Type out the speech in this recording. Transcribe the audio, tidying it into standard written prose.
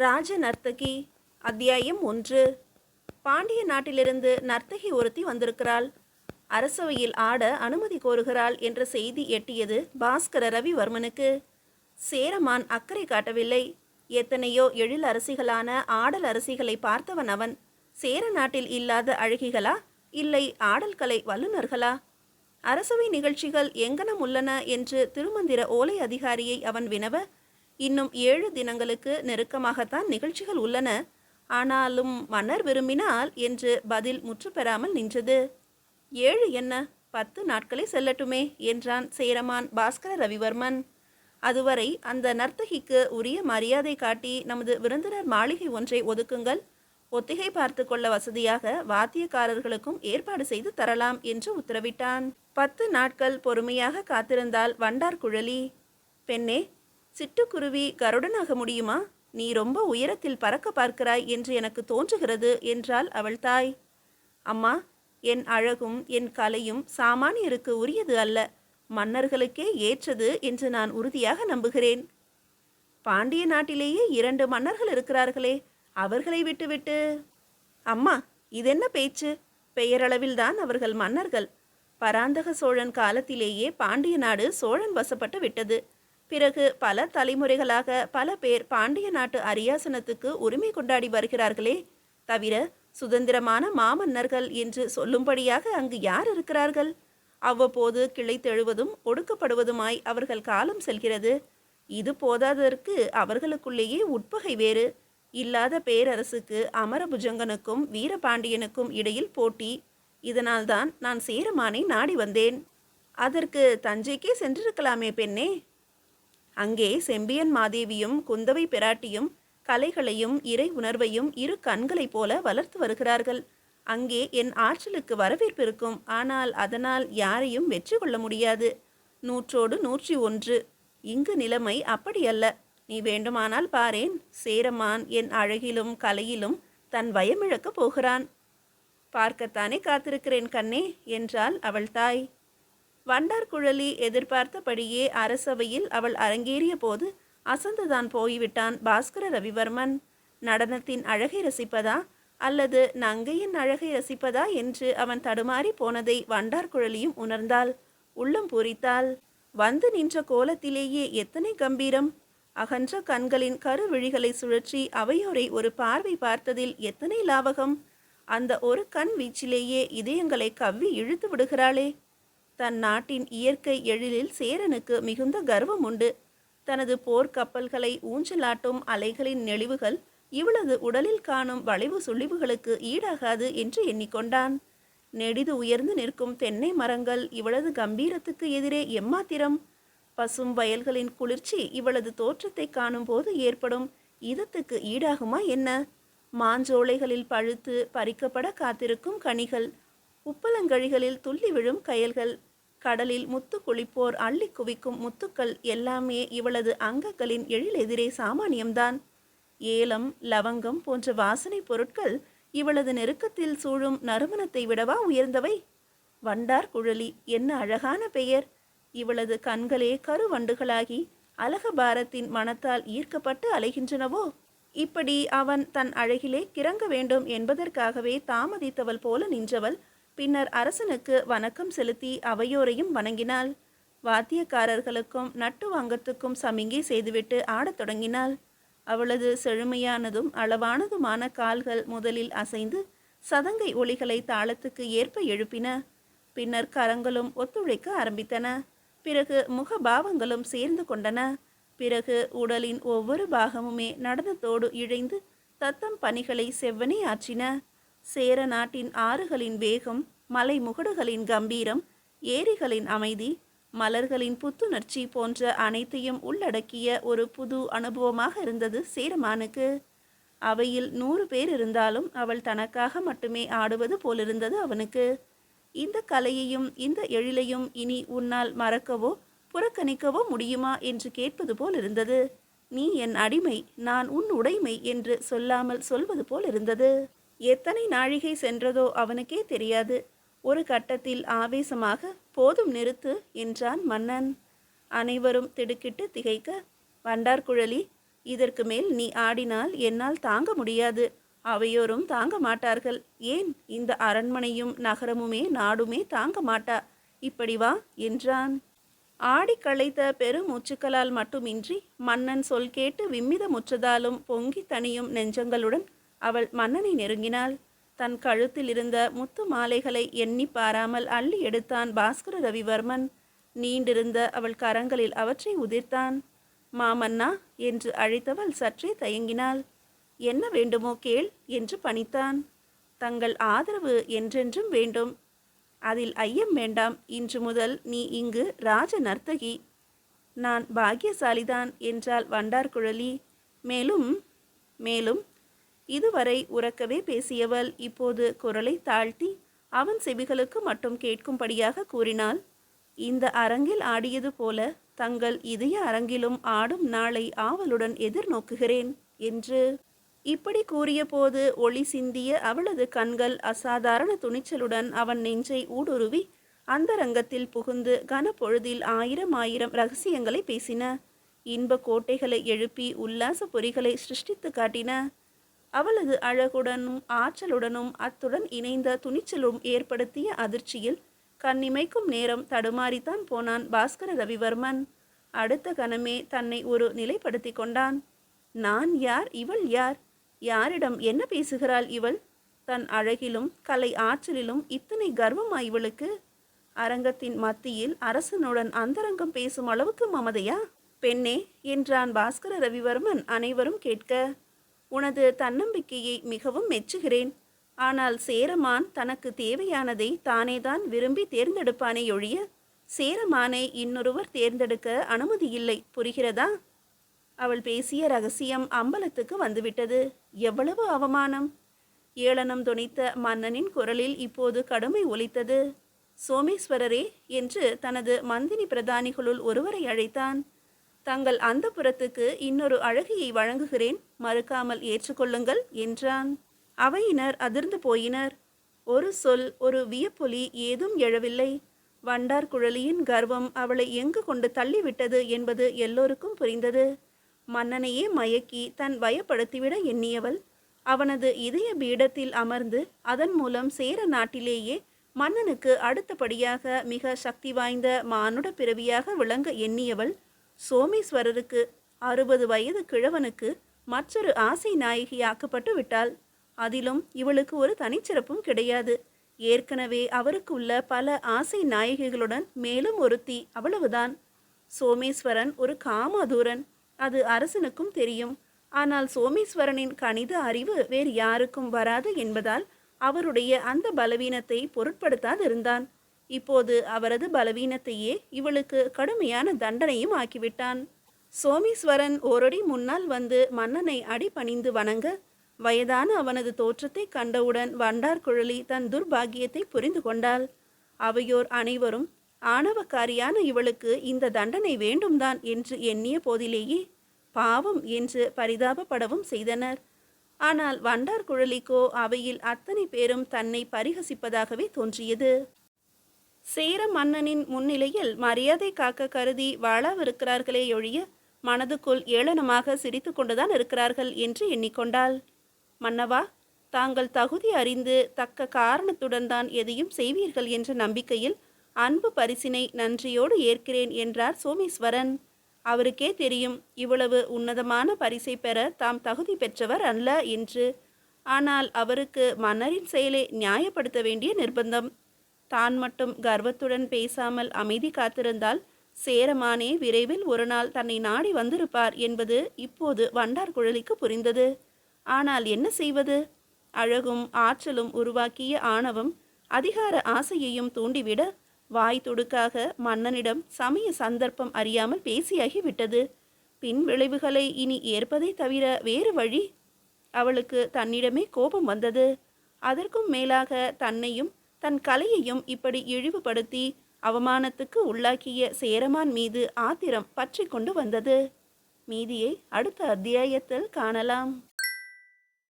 ராஜ நர்த்தகி. அத்தியாயம் 1. பாண்டிய நாட்டிலிருந்து நர்த்தகி ஒருத்தி வந்திருக்கிறாள். அரசவையில் ஆட அனுமதி கோருகிறாள் என்ற செய்தி எட்டியது பாஸ்கர ரவிவர்மனுக்கு. சேரமான் அக்கறை காட்டவில்லை. எத்தனையோ எழில் அரசிகளான ஆடல் அரசிகளை பார்த்தவன் அவன். சேர நாட்டில் இல்லாத அழகிகளா, இல்லை ஆடல் கலை வல்லுநர்களா? அரசவை நிகழ்ச்சிகள் எங்கனம் உள்ளன என்று திருமந்திர ஓலை அதிகாரியை அவன் வினவ, இன்னும் 7 தினங்களுக்கு நெருக்கமாகத்தான் நிகழ்ச்சிகள் உள்ளன, ஆனாலும் மன்னர் விரும்பினால் என்று பதில் முற்று பெறாமல் நின்றது. 7 என்ன, 10 நாட்களே செல்லட்டுமே என்றான் சேரமான் பாஸ்கர ரவிவர்மன். அதுவரை அந்த நர்த்தகிக்கு உரிய மரியாதை காட்டி நமது விருந்தினர் மாளிகை ஒன்றை ஒதுக்குங்கள். ஒத்திகை பார்த்து கொள்ள வசதியாக வாத்தியக்காரர்களுக்கும் ஏற்பாடு செய்து தரலாம் என்று உத்தரவிட்டான். 10 நாட்கள் பொறுமையாக காத்திருந்தால் வண்டார்குழலி. பெண்ணே, சிட்டுக்குருவி கருடனாக முடியுமா? நீ ரொம்ப உயரத்தில் பறக்க பார்க்கிறாய் என்று எனக்கு தோன்றுகிறது என்றாள் அவள் தாய். அம்மா, என் அழகும் என் கலையும் சாமானியருக்கு உரியது அல்ல, மன்னர்களுக்கே ஏற்றது என்று நான் உறுதியாக நம்புகிறேன். பாண்டிய நாட்டிலேயே 2 மன்னர்கள் இருக்கிறார்களே, அவர்களை விட்டுவிட்டு... அம்மா, இதென்ன பேச்சு? பெயரளவில்தான் அவர்கள் மன்னர்கள். பராந்தக சோழன் காலத்திலேயே பாண்டிய நாடு சோழன் வசப்பட்டு விட்டது. பிறகு பல தலைமுறைகளாக பல பேர் பாண்டிய நாட்டு அரியாசனத்துக்கு உரிமை கொண்டாடி வருகிறார்களே தவிர சுதந்திரமான மாமன்னர்கள் என்று சொல்லும்படியாக அங்கு யார் இருக்கிறார்கள்? அவ்வப்போது கிளைத்தெழுவதும் ஒடுக்கப்படுவதுமாய் அவர்கள் காலம் செல்கிறது. இது போதாததற்கு அவர்களுக்குள்ளேயே உட்பகை வேறு. இல்லாத பேரரசுக்கு அமரபுஜங்கனுக்கும் வீரபாண்டியனுக்கும் இடையில் போட்டி. இதனால்தான் நான் சேரமானை நாடி வந்தேன். அதற்கு தஞ்சைக்கே சென்றிருக்கலாமே பெண்ணே. அங்கே செம்பியன் மாதேவியும் குந்தவை பிராட்டியும் கலைகளையும் இறை உணர்வையும் 2 கண்களைப் போல வளர்த்து வருகிறார்கள். அங்கே என் ஆற்றலுக்கு வரவேற்பு இருக்கும். ஆனால் அதனால் யாரையும் வெற்றி கொள்ள முடியாது. 100 101. இங்கு நிலைமை அப்படியல்ல. நீ வேண்டுமானால் பாரேன், சேரமான் என் அழகிலும் கலையிலும் தன் வயமிழக்கப் போகிறான். பார்க்கத்தானே காத்திருக்கிறேன் கண்ணே என்றாள் அவள் தாய். வண்டார்குழலி எதிர்பார்த்தபடியே அரசவையில் அவள் அரங்கேறிய போது அசந்துதான் போய்விட்டான் பாஸ்கர ரவிவர்மன். நடனத்தின் அழகை ரசிப்பதா அல்லது நங்கையின் அழகை ரசிப்பதா என்று அவன் தடுமாறி போனதை வண்டார்குழலியும் உணர்ந்தாள். உள்ளம் பூரித்தாள். வந்து நின்ற கோலத்திலேயே எத்தனை கம்பீரம்! அகன்ற கண்களின் கருவிழிகளை சுழற்றி அவையோரை ஒரு பார்வை பார்த்ததில் எத்தனை லாவகம்! அந்த ஒரு கண் வீச்சிலேயே இதயங்களை கவ்வி இழுத்து விடுகிறாளே. தன் நாட்டின் இயற்கை எழிலில் சேரனுக்கு மிகுந்த கர்வம் உண்டு. தனது போர்க்கப்பல்களை ஊஞ்சலாட்டும் அலைகளின் நெளிவுகள் இவளது உடலில் காணும் வளைவு சுழிவுகளுக்கு ஈடாகாது என்று எண்ணிக்கொண்டான். நெடிது உயர்ந்து நிற்கும் தென்னை மரங்கள் இவளது கம்பீரத்துக்கு எதிரே எம்மாத்திரம்? பசும் வயல்களின் குளிர்ச்சி இவளது தோற்றத்தை காணும் போது ஏற்படும் இதத்துக்கு ஈடாகுமா என்ன? மாஞ்சோலைகளில் பழுத்து பறிக்கப்பட காத்திருக்கும் கனிகள், உப்பலங்கழிகளில் துள்ளி விழும் கயல்கள், கடலில் முத்து குளிப்போர் அள்ளி குவிக்கும் முத்துக்கள் எல்லாமே இவளது அங்கங்களின் எழிலெதிரே சாமானியம்தான். ஏலம் லவங்கம் போன்ற வாசனை பொருட்கள் இவளது நெருக்கத்தில் சூழும் நறுமணத்தை விடவா உயர்ந்தவை? வண்டார்குழலி என்ன அழகான பெயர்! இவளது கண்களே கருவண்டுகளாகி அலகபாரத்தின் மனத்தால் ஈர்க்கப்பட்டு அலைகின்றனவோ? இப்படி அவன் தன் அழகிலே கிறங்க வேண்டும் என்பதற்காகவே தாமதித்தவள் போல நின்றவள் பின்னர் அரசனுக்கு வணக்கம் செலுத்தி அவையோரையும் வணங்கினாள். வாத்தியக்காரர்களுக்கும் நட்டு வாங்கத்துக்கும் சமிங்கை செய்துவிட்டு ஆடத் தொடங்கினாள். அவளது செழுமையானதும் அளவானதுமான கால்கள் முதலில் அசைந்து சதங்கை ஒலிகளை தாளத்துக்கு ஏற்ப எழுப்பின. பின்னர் கரங்களும் ஒத்துழைக்க ஆரம்பித்தன. பிறகு முகபாவங்களும் சேர்ந்து கொண்டன. பிறகு உடலின் ஒவ்வொரு பாகமுமே நடனத்தோடு இழைந்து தத்தம் பணிகளை செவ்வனே ஆற்றின. சேர நாட்டின் ஆறுகளின் வேகம், மலை முகடுகளின் கம்பீரம், ஏரிகளின் அமைதி, மலர்களின் புத்துணர்ச்சி போன்ற அனைத்தையும் உள்ளடக்கிய ஒரு புது அனுபவமாக இருந்தது சேரமானுக்கு. அவையில் 100 பேர் இருந்தாலும் அவள் தனக்காக மட்டுமே ஆடுவது போலிருந்தது அவனுக்கு. இந்த கலையையும் இந்த எழிலையும் இனி உன்னால் மறக்கவோ புறக்கணிக்கவோ முடியுமா என்று கேட்பது போல் இருந்தது. நீ என் அடிமை, நான் உன் உடைமை என்று சொல்லாமல் சொல்வது போல் இருந்தது. எத்தனை நாழிகை சென்றதோ அவனுக்கே தெரியாது. ஒரு கட்டத்தில் ஆவேசமாக, போதும் நிறுத்து என்றான் மன்னன். அனைவரும் திடுக்கிட்டு திகைக்க, வண்டார்குழலி, இதற்கு மேல் நீ ஆடினால் என்னால் தாங்க முடியாது. அவையோரும் தாங்க மாட்டார்கள். ஏன் இந்த அரண்மனையும் நகரமுமே நாடுமே தாங்க மாட்டா. இப்படி வா என்றான். ஆடி களைத்த பெருமூச்சுக்களால் மட்டுமின்றி மன்னன் சொல் கேட்டு விம்மிதமுற்றதாலும் பொங்கி தணியும் நெஞ்சங்களுடன் அவள் மன்னனை நெருங்கினாள். தன் கழுத்தில் இருந்த முத்து மாலைகளை எண்ணி பாராமல் அள்ளி எடுத்தான் பாஸ்கர ரவிவர்மன். நீண்டிருந்த அவள் கரங்களில் அவற்றை உதிர்த்தான். மாமன்னா என்று அழைத்தவள் சற்றே தயங்கினாள். என்ன வேண்டுமோ கேள் என்று பணித்தான். தங்கள் ஆதரவு என்றென்றும் வேண்டும். அதில் ஐயம் வேண்டாம். இன்று முதல் நீ இங்கு ராஜ நர்த்தகி. நான் பாக்கியசாலிதான் என்றாள் வண்டார்குழலி. மேலும் மேலும் இதுவரை உரக்கவே பேசியவள் இப்போது குரலை தாழ்த்தி அவன் செவிகளுக்கு மட்டும் கேட்கும்படியாக கூறினாள். இந்த அரங்கில் ஆடியது போல தங்கள் இதய அரங்கிலும் ஆடும் நாளை ஆவலுடன் எதிர்நோக்குகிறேன் என்று. இப்படி கூறிய போது ஒளி சிந்திய அவளது கண்கள் அசாதாரண துணிச்சலுடன் அவன் நெஞ்சை ஊடுருவி அந்தரங்கத்தில் புகுந்து கனப்பொழுதில் ஆயிரம் ஆயிரம் ரகசியங்களை பேசின. இன்ப கோட்டைகளை எழுப்பி உல்லாச பொறிகளை சிருஷ்டித்து காட்டின. அவளது அழகுடனும் ஆற்றலுடனும் அத்துடன் இணைந்த துணிச்சலும் ஏற்படுத்திய அதிர்ச்சியில் கண்ணிமைக்கும் நேரம் தடுமாறித்தான் போனான் பாஸ்கர ரவிவர்மன். அடுத்த கணமே தன்னை ஒரு நிலைப்படுத்தி கொண்டான். நான் யார், இவள் யார்? யாரிடம் என்ன பேசுகிறாள் இவள்? தன் அழகிலும் கலை ஆற்றலிலும் இத்தனை கர்வமா இவளுக்கு? அரங்கத்தின் மத்தியில் அரசனுடன் அந்தரங்கம் பேசும் அளவுக்கு மமதையா? பெண்ணே என்றான் பாஸ்கர ரவிவர்மன் அனைவரும் கேட்க. உனது தன்னம்பிக்கையை மிகவும் மெச்சுகிறேன். ஆனால் சேரமான் தனக்கு தேவையானதை தானேதான் விரும்பி தேர்ந்தெடுப்பானே ஒழிய சேரமானை இன்னொருவர் தேர்ந்தெடுக்க அனுமதியில்லை. புரிகிறதா? அவள் பேசிய ரகசியம் அம்பலத்துக்கு வந்துவிட்டது. எவ்வளவு அவமானம்! ஏளனம் தொனித்த மன்னனின் குரலில் இப்போது கடுமை ஒலித்தது. சோமேஸ்வரரே என்று தனது மந்தினி பிரதானிகளுள் ஒருவரை அழைத்தான். தங்கள் அந்தப்புரத்துக்கு இன்னொரு அழகியை வழங்குகிறேன், மறுக்காமல் ஏற்றுக்கொள்ளுங்கள் என்றான். அவையினர் அதிர்ந்து போயினர். ஒரு சொல், ஒரு வியப்பொலி ஏதும் எழவில்லை. வண்டார்குழலியின் கர்வம் அவளை எங்கு கொண்டு தள்ளிவிட்டது என்பது எல்லோருக்கும் புரிந்தது. மன்னனையே மயக்கி தன் வயப்படுத்திவிட எண்ணியவள் அவனது இதய பீடத்தில் அமர்ந்து அதன் மூலம் சேர நாட்டிலேயே மன்னனுக்கு அடுத்தபடியாக மிக சக்தி வாய்ந்த மானுட பிறவியாக விளங்க எண்ணியவள் சோமேஸ்வரருக்கு 60 வயது கிழவனுக்கு மற்றொரு ஆசை நாயகியாக்கப்பட்டு விட்டாள். அதிலும் இவளுக்கு ஒரு தனிச்சிறப்பும் கிடையாது. ஏற்கனவே அவருக்கு உள்ள பல ஆசை நாயகிகளுடன் மேலும் ஒருத்தி, அவ்வளவுதான். சோமேஸ்வரன் ஒரு காமாதூரன், அது அரசனுக்கும் தெரியும். ஆனால் சோமேஸ்வரனின் கணித அறிவு வேறு யாருக்கும் வராது என்பதால் அவருடைய அந்த பலவீனத்தை பொருட்படுத்தாதிருந்தான். இப்போது அவரது பலவீனத்தையே இவளுக்கு கடுமையான தண்டனையும் ஆக்கிவிட்டான். சோமேஸ்வரன் ஓரடி முன்னால் வந்து மன்னனை அடிபணிந்து வணங்க, வயதான அவனது தோற்றத்தை கண்டவுடன் வண்டார்குழலி தன் துர்பாகியத்தை புரிந்து கொண்டாள். அவையோர் அனைவரும் ஆணவக்காரியான இவளுக்கு இந்த தண்டனை வேண்டும்தான் என்று எண்ணிய போதிலேயே பாவம் என்று பரிதாபப்படவும் செய்தனர். ஆனால் வண்டார்குழலிக்கோ அவையில் அத்தனை பேரும் தன்னை பரிகசிப்பதாகவே தோன்றியது. சேர மன்னனின் முன்னிலையில் மரியாதை காக்க கருதி வாழாவிருக்கிறார்களே ஒழிய மனதுக்குள் ஏளனமாக சிரித்து கொண்டுதான் இருக்கிறார்கள் என்று எண்ணிக்கொண்டாள். மன்னவா, தாங்கள் தகுதி அறிந்து தக்க காரணத்துடன் தான் எதையும் செய்வீர்கள் என்ற நம்பிக்கையில் அன்பு பரிசினை நன்றியோடு ஏற்கிறேன் என்றார் சோமேஸ்வரன். அவருக்கே தெரியும் இவ்வளவு உன்னதமான பரிசை பெற தாம் தகுதி பெற்றவர் அல்ல என்று. ஆனால் அவருக்கு மன்னரின் செயலை நியாயப்படுத்த வேண்டிய நிர்பந்தம். தான் மட்டும் கர்வத்துடன் பேசாமல் அமைதி காத்திருந்தால் சேரமானே விரைவில் ஒரு நாள் தன்னை நாடி வந்திருப்பார் என்பது இப்போது வண்டார்குழலிக்கு புரிந்தது. ஆனால் என்ன செய்வது? அழகும் ஆற்றலும் உருவாக்கிய ஆணவம் அதிகார ஆசையையும் தூண்டிவிட வாய் துடுக்காக மன்னனிடம் சமய சந்தர்ப்பம் அறியாமல் பேசியாகிவிட்டது. பின் விளைவுகளை இனி ஏற்பதை தவிர வேறு வழி? அவளுக்கு தன்னிடமே கோபம் வந்தது. அதற்கும் மேலாக தன்னையும் தன் கலையையும் இப்படி இழிவுபடுத்தி அவமானத்துக்கு உள்ளாக்கிய சேரமான் மீது ஆத்திரம் பற்றி கொண்டு வந்தது. மீதியை அடுத்த அத்தியாயத்தில் காணலாம்.